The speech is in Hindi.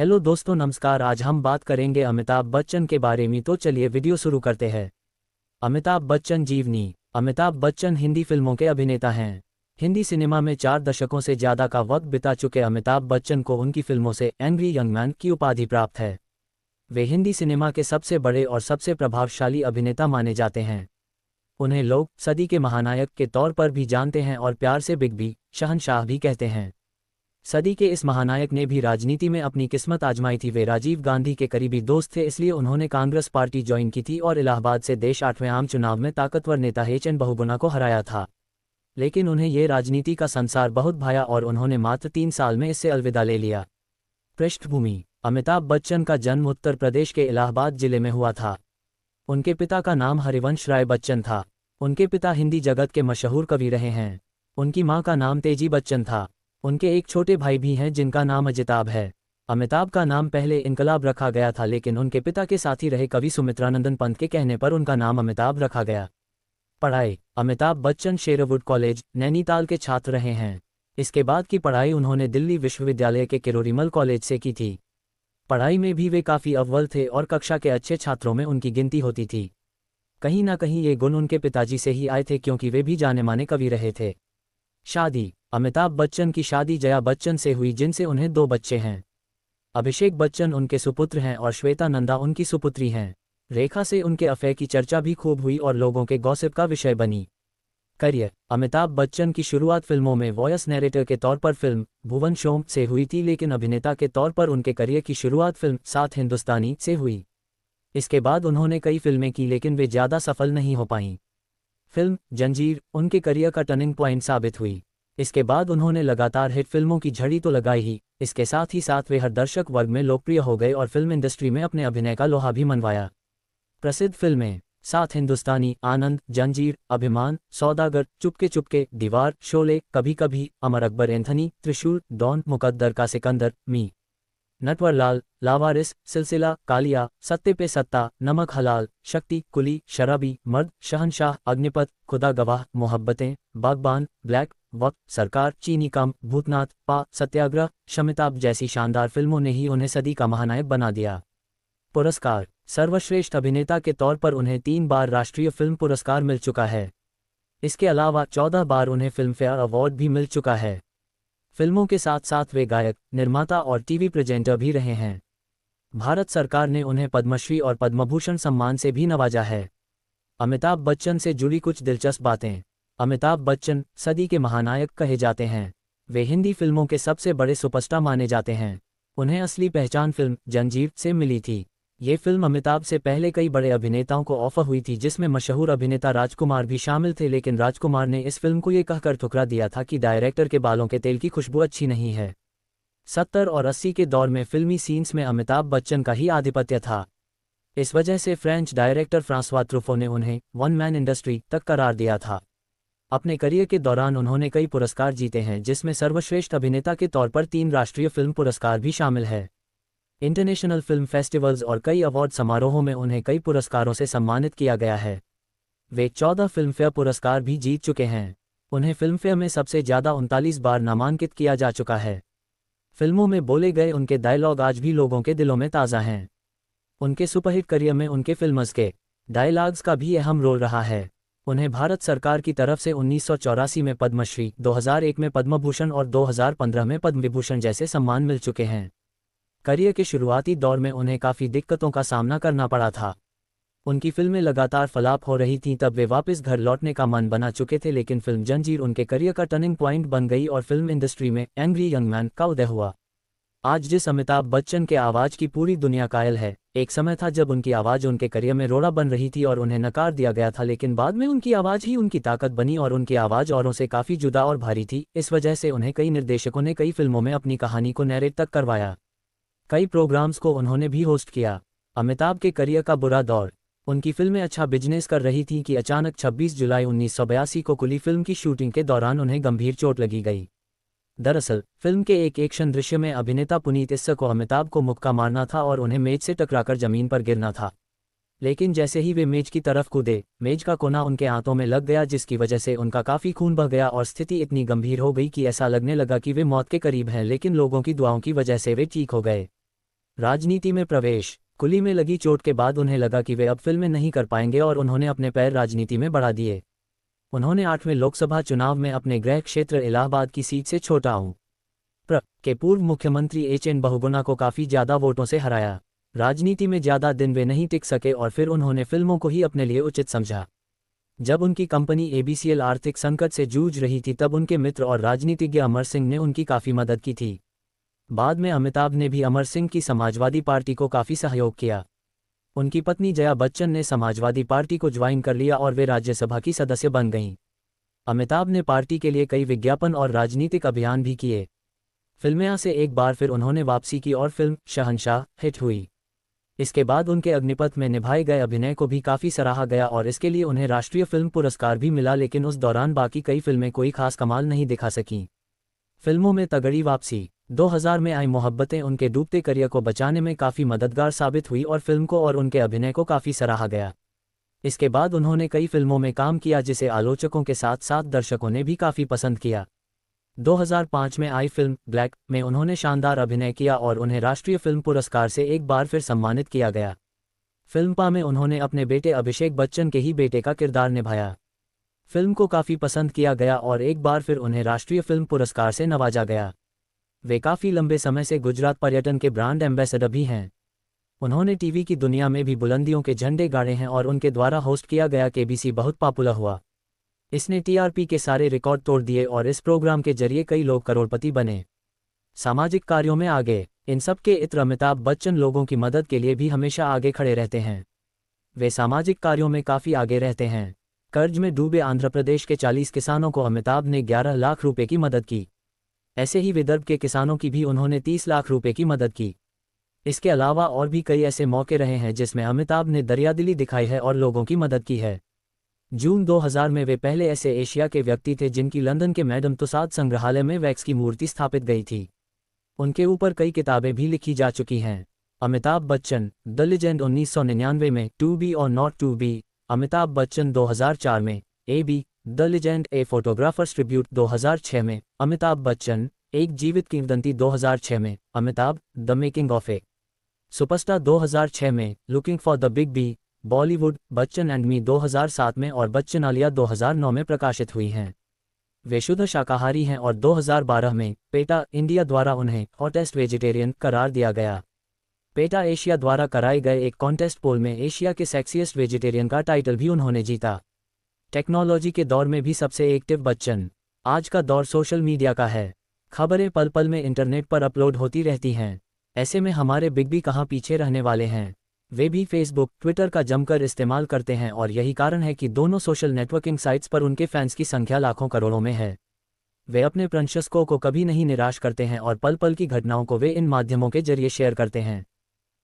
हेलो दोस्तों, नमस्कार। आज हम बात करेंगे अमिताभ बच्चन के बारे में, तो चलिए वीडियो शुरू करते हैं। अमिताभ बच्चन जीवनी। अमिताभ बच्चन हिंदी फिल्मों के अभिनेता हैं। हिंदी सिनेमा में 4 दशकों से ज़्यादा का वक्त बिता चुके अमिताभ बच्चन को उनकी फिल्मों से एंग्री यंग मैन की उपाधि प्राप्त है। वे हिंदी सिनेमा के सबसे बड़े और सबसे प्रभावशाली अभिनेता माने जाते हैं। उन्हें लोग सदी के महानायक के तौर पर भी जानते हैं और प्यार से बिग बी, शहंशाह भी कहते हैं। सदी के इस महानायक ने भी राजनीति में अपनी किस्मत आजमाई थी। वे राजीव गांधी के करीबी दोस्त थे, इसलिए उन्होंने कांग्रेस पार्टी ज्वाइन की थी और इलाहाबाद से देश 8वें आम चुनाव में ताकतवर नेता एच.एन. बहुगुणा को हराया था। लेकिन उन्हें ये राजनीति का संसार बहुत भाया और उन्होंने मात्र 3 साल में इससे अलविदा ले लिया। पृष्ठभूमि। अमिताभ बच्चन का जन्म उत्तर प्रदेश के इलाहाबाद जिले में हुआ था। उनके पिता का नाम हरिवंश राय बच्चन था। उनके पिता हिंदी जगत के मशहूर कवि रहे हैं। उनकी मां का नाम तेजी बच्चन था। उनके एक छोटे भाई भी हैं जिनका नाम अजिताभ है। अमिताभ का नाम पहले इनकलाब रखा गया था, लेकिन उनके पिता के साथी रहे कवि सुमित्रानंदन पंत के कहने पर उनका नाम अमिताभ रखा गया। पढ़ाई। अमिताभ बच्चन शेरवुड कॉलेज, नैनीताल के छात्र रहे हैं। इसके बाद की पढ़ाई उन्होंने दिल्ली विश्वविद्यालय के किरोरीमल कॉलेज से की थी। पढ़ाई में भी वे काफ़ी अव्वल थे और कक्षा के अच्छे छात्रों में उनकी गिनती होती थी। कहीं ना कहीं ये गुण उनके पिताजी से ही आए थे, क्योंकि वे भी जाने माने कवि रहे थे। शादी। अमिताभ बच्चन की शादी जया बच्चन से हुई, जिनसे उन्हें 2 बच्चे हैं। अभिषेक बच्चन उनके सुपुत्र हैं और श्वेता नंदा उनकी सुपुत्री हैं। रेखा से उनके अफेयर की चर्चा भी खूब हुई और लोगों के गॉसिप का विषय बनी। करियर। अमिताभ बच्चन की शुरुआत फिल्मों में वॉयस नैरेटर के तौर पर फिल्म भुवन शोम से हुई थी, लेकिन अभिनेता के तौर पर उनके करियर की शुरुआत फिल्म सात हिंदुस्तानी से हुई। इसके बाद उन्होंने कई फिल्में की, लेकिन वे ज़्यादा सफल नहीं हो पाईं। फिल्म जंजीर उनके करियर का टर्निंग पॉइंट साबित हुई। इसके बाद उन्होंने लगातार हिट फिल्मों की झड़ी तो लगाई ही, इसके साथ ही साथ वे हर दर्शक वर्ग में लोकप्रिय हो गए और फिल्म इंडस्ट्री में अपने अभिनय का लोहा भी मनवाया। प्रसिद्ध फिल्में सात हिंदुस्तानी, आनंद, जंजीर, अभिमान, सौदागर, चुपके चुपके, दीवार, शोले, कभी कभी, अमर अकबर एंथनी, त्रिशूल, डॉन, मुकद्दर का सिकंदर, मी, नटवरलाल, लावारिस, सिलसिला, कालिया, सत्ते पे सत्ता, नमक हलाल, शक्ति, कुली, शराबी, मर्द, शहंशाह, अग्निपथ, खुदा गवाह, मोहब्बतें, बागबान, ब्लैक, वक्त, सरकार, चीनी कम, भूतनाथ, पा, सत्याग्रह, शमिताभ जैसी शानदार फिल्मों ने ही उन्हें सदी का महानायक बना दिया। पुरस्कार। सर्वश्रेष्ठ अभिनेता के तौर पर उन्हें 3 बार राष्ट्रीय फिल्म पुरस्कार मिल चुका है। इसके अलावा 14 बार उन्हें फिल्मफेयर अवार्ड भी मिल चुका है। फिल्मों के साथ साथ वे गायक, निर्माता और टीवी प्रेजेंटर भी रहे हैं। भारत सरकार ने उन्हें पद्मश्री और पद्मभूषण सम्मान से भी नवाजा है। अमिताभ बच्चन से जुड़ी कुछ दिलचस्प बातें। अमिताभ बच्चन सदी के महानायक कहे जाते हैं। वे हिंदी फिल्मों के सबसे बड़े सुपरस्टार माने जाते हैं। उन्हें असली पहचान फिल्म जंजीर से मिली थी। ये फिल्म अमिताभ से पहले कई बड़े अभिनेताओं को ऑफर हुई थी, जिसमें मशहूर अभिनेता राजकुमार भी शामिल थे, लेकिन राजकुमार ने इस फिल्म को ये कहकर ठुकरा दिया था कि डायरेक्टर के बालों के तेल की खुशबू अच्छी नहीं है। 70 और 80 के दौर में फिल्मी सीन्स में अमिताभ बच्चन का ही आधिपत्य था। इस वजह से फ्रेंच डायरेक्टर फ्रांसवा ट्रुफो ने उन्हें वन मैन इंडस्ट्री तक करार दिया था। अपने करियर के दौरान उन्होंने कई पुरस्कार जीते हैं, जिसमें सर्वश्रेष्ठ अभिनेता के तौर पर 3 राष्ट्रीय फिल्म पुरस्कार भी शामिल है। इंटरनेशनल फिल्म फेस्टिवल्स और कई अवार्ड समारोहों में उन्हें कई पुरस्कारों से सम्मानित किया गया है। वे 14 फिल्मफेयर पुरस्कार भी जीत चुके हैं। उन्हें फिल्मफेयर में सबसे ज़्यादा 39 बार नामांकित किया जा चुका है। फिल्मों में बोले गए उनके डायलॉग आज भी लोगों के दिलों में ताज़ा हैं। उनके सुपरहिट करियर में उनके फिल्म्स के डायलॉग्स का भी अहम रोल रहा है। उन्हें भारत सरकार की तरफ से 1984 में पद्मश्री, 2001 में पद्मभूषण और 2015 में पद्म विभूषण जैसे सम्मान मिल चुके हैं। करियर के शुरुआती दौर में उन्हें काफ़ी दिक्कतों का सामना करना पड़ा था। उनकी फिल्में लगातार फ्लॉप हो रही थीं, तब वे वापस घर लौटने का मन बना चुके थे, लेकिन फिल्म जंजीर उनके करियर का टर्निंग पॉइंट बन गई और फिल्म इंडस्ट्री में एंग्री यंग मैन का उदय हुआ। आज जिस अमिताभ बच्चन के आवाज़ की पूरी दुनिया कायल है, एक समय था जब उनकी आवाज़ उनके करियर में रोड़ा बन रही थी और उन्हें नकार दिया गया था, लेकिन बाद में उनकी आवाज़ ही उनकी ताकत बनी और उनकी आवाज़ औरों से काफ़ी जुदा और भारी थी। इस वजह से उन्हें कई निर्देशकों ने कई फिल्मों में अपनी कहानी को नैरेट तक करवाया। कई प्रोग्राम्स को उन्होंने भी होस्ट किया। अमिताभ के करियर का बुरा दौर। उनकी फिल्में अच्छा बिजनेस कर रही थीं कि अचानक 26 जुलाई 1982 को कुली फिल्म की शूटिंग के दौरान उन्हें गंभीर चोट लगी गई। दरअसल फिल्म के एक एक्शन दृश्य में अभिनेता पुनीत इस्सर को अमिताभ को मुक्का मारना था और उन्हें मेज से टकराकर जमीन पर गिरना था। लेकिन जैसे ही वे मेज की तरफ कूदे, मेज का कोना उनके हाथों में लग गया, जिसकी वजह से उनका काफ़ी खून बह गया और स्थिति इतनी गंभीर हो गई कि ऐसा लगने लगा कि वे मौत के करीब हैं, लेकिन लोगों की दुआओं की वजह से वे ठीक हो गए। राजनीति में प्रवेश। कुली में लगी चोट के बाद उन्हें लगा कि वे अब फिल्में नहीं कर पाएंगे और उन्होंने अपने पैर राजनीति में बढ़ा दिए। उन्होंने 8वें लोकसभा चुनाव में अपने गृह क्षेत्र इलाहाबाद की सीट से छोटाऊ प्र के पूर्व मुख्यमंत्री एच.एन. बहुगुणा को काफ़ी ज़्यादा वोटों से हराया। राजनीति में ज़्यादा दिन वे नहीं टिक सके और फिर उन्होंने फिल्मों को ही अपने लिए उचित समझा। जब उनकी कंपनी एबीसीएल आर्थिक संकट से जूझ रही थी तब उनके मित्र और राजनीतिज्ञ अमर सिंह ने उनकी काफ़ी मदद की थी। बाद में अमिताभ ने भी अमर सिंह की समाजवादी पार्टी को काफ़ी सहयोग किया। उनकी पत्नी जया बच्चन ने समाजवादी पार्टी को ज्वाइन कर लिया और वे राज्यसभा की सदस्य बन गईं। अमिताभ ने पार्टी के लिए कई विज्ञापन और राजनीतिक अभियान भी किए। फिल्में से एक बार फिर उन्होंने वापसी की और फिल्म शहंशाह हिट हुई। इसके बाद उनके अग्निपथ में निभाए गए अभिनय को भी काफ़ी सराहा गया और इसके लिए उन्हें राष्ट्रीय फिल्म पुरस्कार भी मिला, लेकिन उस दौरान बाकी कई फिल्में कोई खास कमाल नहीं दिखा सकीं। फिल्मों में तगड़ी वापसी। 2000 में आई मोहब्बतें उनके डूबते करियर को बचाने में काफ़ी मददगार साबित हुई और फिल्म को और उनके अभिनय को काफ़ी सराहा गया। इसके बाद उन्होंने कई फिल्मों में काम किया जिसे आलोचकों के साथ साथ दर्शकों ने भी काफ़ी पसंद किया। 2005 में आई फिल्म ब्लैक में उन्होंने शानदार अभिनय किया और उन्हें राष्ट्रीय फिल्म पुरस्कार से एक बार फिर सम्मानित किया गया। फिल्म पा में उन्होंने अपने बेटे अभिषेक बच्चन के ही बेटे का किरदार निभाया। फिल्म को काफ़ी पसंद किया गया और एक बार फिर उन्हें राष्ट्रीय फिल्म पुरस्कार से नवाजा गया। वे काफ़ी लंबे समय से गुजरात पर्यटन के ब्रांड एम्बेसडर भी हैं। उन्होंने टीवी की दुनिया में भी बुलंदियों के झंडे गाड़े हैं और उनके द्वारा होस्ट किया गया केबीसी बहुत पॉपुलर हुआ। इसने टीआरपी के सारे रिकॉर्ड तोड़ दिए और इस प्रोग्राम के जरिए कई लोग करोड़पति बने। सामाजिक कार्यों में आगे। इन सब के इत्र अमिताभ बच्चन लोगों की मदद के लिए भी हमेशा आगे खड़े रहते हैं। वे सामाजिक कार्यों में काफ़ी आगे रहते हैं। कर्ज में डूबे आंध्र प्रदेश के 40 किसानों को अमिताभ ने 11 लाख रुपए की मदद की। ऐसे ही विदर्भ के किसानों की भी उन्होंने 30 लाख रुपए की मदद की। इसके अलावा और भी कई ऐसे मौके रहे हैं जिसमें अमिताभ ने दरियादिली दिखाई है और लोगों की मदद की है। जून 2000 में वे पहले ऐसे एशिया के व्यक्ति थे जिनकी लंदन के मैडम तुसाद संग्रहालय में वैक्स की मूर्ति स्थापित गई थी। उनके ऊपर कई किताबें भी लिखी जा चुकी हैं। अमिताभ बच्चन द लीजेंड 1999 में टू बी और not to be. Amitabh Bachchan 2004 में A B the legend a photographer's tribute 2006 में। अमिताभ बच्चन एक जीवित किंवदंती 2006 में। Amitabh the making of a superstar 2006 में। Looking for the Big B Bollywood Bachchan and me 2007 में और बच्चन आलिया 2009 में प्रकाशित हुई हैं। वे शुद्ध शाकाहारी हैं और 2012 में पेटा इंडिया द्वारा उन्हें हॉटेस्ट वेजिटेरियन करार दिया गया। पेटा एशिया द्वारा कराए गए एक कॉन्टेस्ट पोल में एशिया के सेक्सिएस्ट वेजिटेरियन का टाइटल भी उन्होंने जीता। टेक्नोलॉजी के दौर में भी सबसे एक्टिव बच्चन। आज का दौर सोशल मीडिया का है। खबरें पल पल में इंटरनेट पर अपलोड होती रहती हैं। ऐसे में हमारे बिग बी कहाँ पीछे रहने वाले हैं। वे भी फेसबुक ट्विटर का जमकर इस्तेमाल करते हैं और यही कारण है कि दोनों सोशल नेटवर्किंग साइट्स पर उनके फैंस की संख्या लाखों करोड़ों में है। वे अपने प्रशंसकों को कभी नहीं निराश करते हैं और पल पल की घटनाओं को वे इन माध्यमों के जरिए शेयर करते हैं।